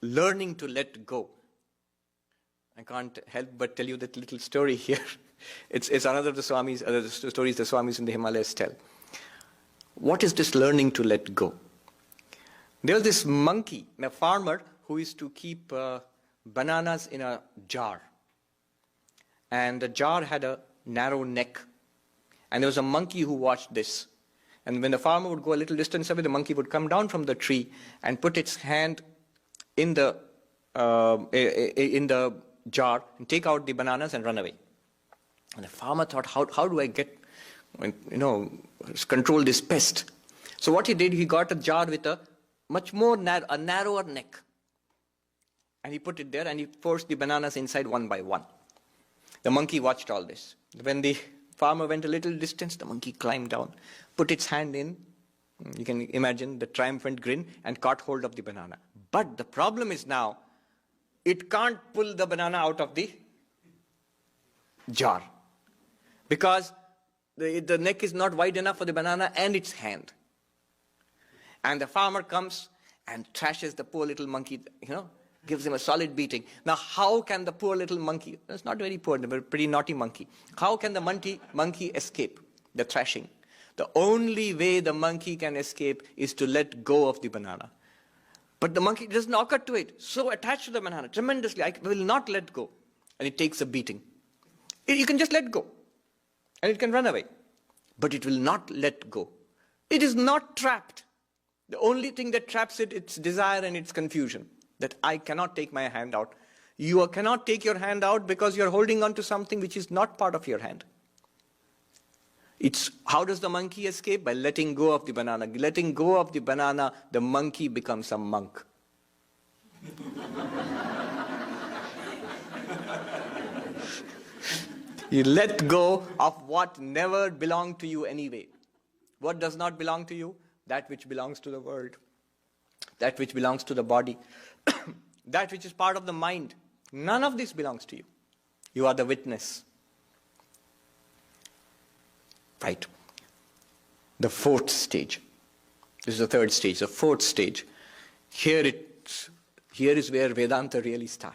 learning to let go. I can't help but tell you that little story here. It's another of the Swamis, other stories the Swamis in the Himalayas tell. What is this learning to let go? There was this monkey, a farmer, who used to keep bananas in a jar. And the jar had a narrow neck. And there was a monkey who watched this. And when the farmer would go a little distance away, the monkey would come down from the tree and put its hand in the jar and take out the bananas and run away. And the farmer thought, how do I get, control this pest? So what he did, he got a jar with a much more narrower neck. And he put it there and he forced the bananas inside one by one. The monkey watched all this. When the farmer went a little distance, the monkey climbed down, put its hand in, you can imagine the triumphant grin, and caught hold of the banana. But the problem is now, it can't pull the banana out of the jar. Because the neck is not wide enough for the banana and its hand. And the farmer comes and thrashes the poor little monkey, gives him a solid beating. Now, how can the poor little monkey, it's not very poor, but a pretty naughty monkey, how can the monkey escape the thrashing? The only way the monkey can escape is to let go of the banana. But the monkey doesn't occur to it, so attached to the banana, tremendously, I will not let go. And it takes a beating. You can just let go, and it can run away. But it will not let go. It is not trapped. The only thing that traps it, its desire and its confusion. That I cannot take my hand out. You cannot take your hand out because you're holding on to something which is not part of your hand. How does the monkey escape? By letting go of the banana. Letting go of the banana, the monkey becomes a monk. You let go of what never belonged to you anyway. What does not belong to you? That which belongs to the world. That which belongs to the body. That which is part of the mind. None of this belongs to you. You are the witness. Right. The fourth stage. This is the third stage. The fourth stage. Here is where Vedanta really starts.